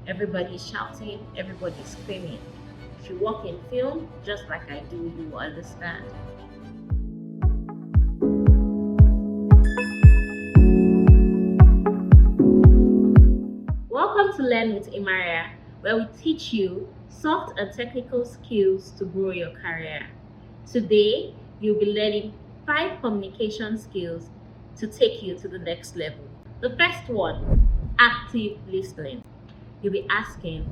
Everybody's shouting, everybody's screaming. If you work in film, just like I do, you will understand. Welcome to Learn with Imaria, where we teach you soft and technical skills to grow your career. Today, you'll be learning 5 communication skills to take you to the next level. The first one, active listening. You'll be asking,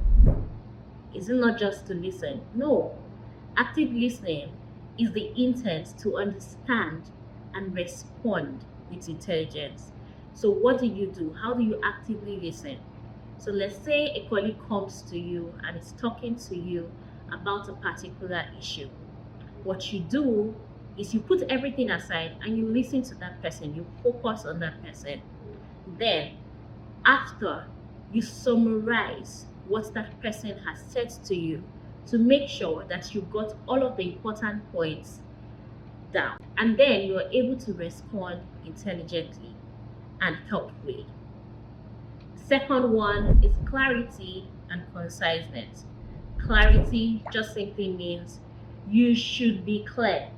is it not just to listen? No. Active listening is the intent to understand and respond with intelligence. So what do? How do you actively listen? So let's say a colleague comes to you and is talking to you about a particular issue. What you do is you put everything aside and you listen to that person, you focus on that person. Then, after, you summarize what that person has said to you to make sure that you got all of the important points down. And then you are able to respond intelligently and helpfully. Second one is clarity and conciseness. Clarity just simply means you should be clear.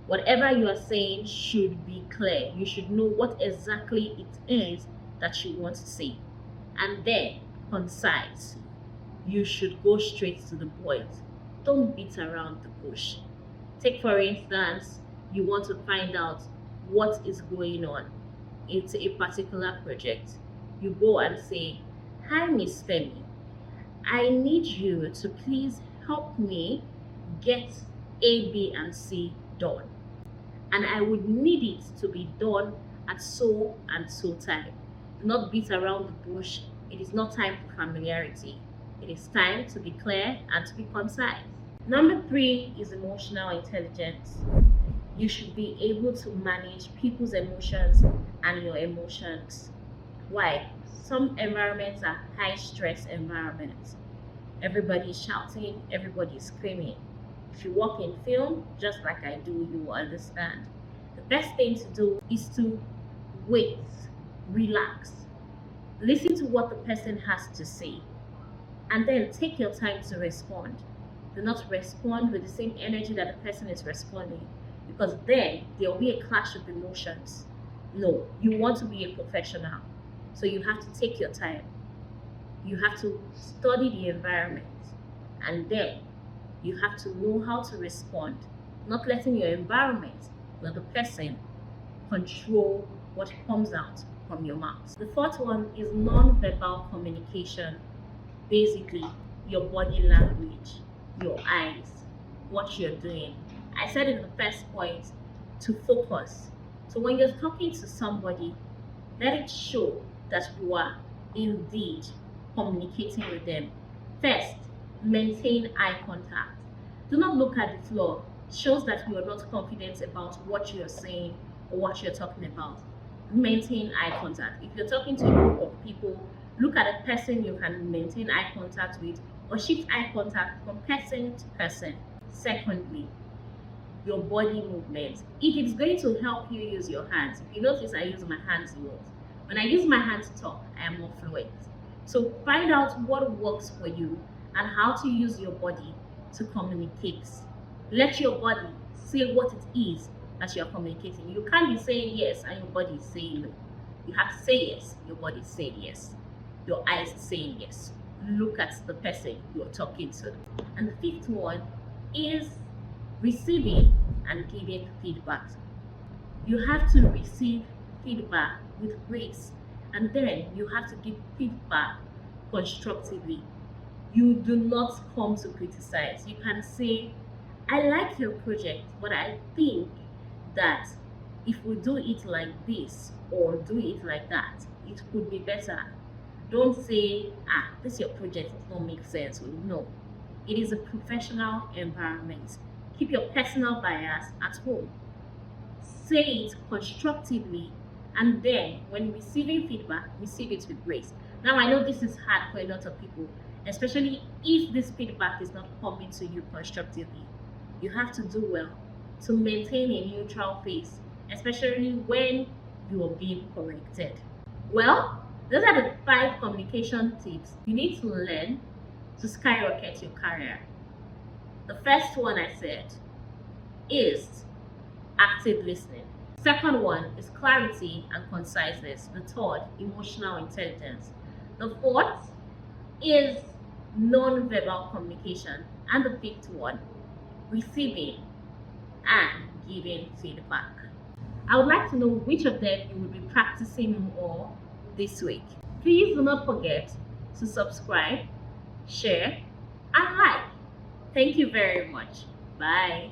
Whatever you are saying should be clear. You should know what exactly it is that you want to say. And then, concise. You should go straight to the point. Don't beat around the bush. Take, for instance, you want to find out what is going on into a particular project. You go and say, "Hi, Miss Femi. I need you to please help me get A, B, and C done. And I would need it to be done at so and so time." Do not beat around the bush. It is not time for familiarity. It is time to be clear and to be concise. Number 3 is emotional intelligence. You should be able to manage people's emotions and your emotions. Why? Some environments are high stress environments. Everybody is shouting, everybody is screaming. If you work in film, just like I do, you will understand. The best thing to do is to wait, relax, listen to what the person has to say, and then take your time to respond. Do not respond with the same energy that the person is responding, because then there will be a clash of emotions. No, you want to be a professional, so you have to take your time. You have to study the environment, and then you have to know how to respond, not letting your environment or the person control what comes out from your mouth. The fourth one is non-verbal communication. Basically, your body language, your eyes, what you're doing. I said in the first point to focus. So when you're talking to somebody, let it show that you are indeed communicating with them. First, maintain eye contact. Do not look at the floor. It shows that you are not confident about what you're saying or what you're talking about. Maintain eye contact. If you're talking to a group of people, look at a person you can maintain eye contact with or shift eye contact from person to person. Secondly, your body movement. If it's going to help you use your hands, if you notice I use my hands a lot. When I use my hands to talk, I am more fluent. So find out what works for you and how to use your body to communicate. Let your body say what it is that you're communicating. You can't be saying yes and your body is saying no. You have to say yes, your body is saying yes. Your eyes are saying yes. Look at the person you're talking to. And the fifth one is receiving and giving feedback. You have to receive feedback with grace, and then you have to give feedback constructively. You do not come to criticize. You can say, "I like your project, but I think that if we do it like this or do it like that, it could be better." Don't say, "This your project does not make sense." No, it is a professional environment. Keep your personal bias at home. Say it constructively, and then when receiving feedback, receive it with grace. Now, I know this is hard for a lot of people, especially if this feedback is not coming to you constructively. You have to do well to maintain a neutral face, especially when you are being corrected. Well, Those are the 5 communication tips you need to learn to skyrocket your career. The first one I said is active listening. Second one is clarity and conciseness. The third, emotional intelligence. The fourth is non-verbal communication. And the fifth one, receiving and giving feedback. I would like to know which of them you will be practicing more this week. Please do not forget to subscribe, share, and like. Thank you very much. Bye.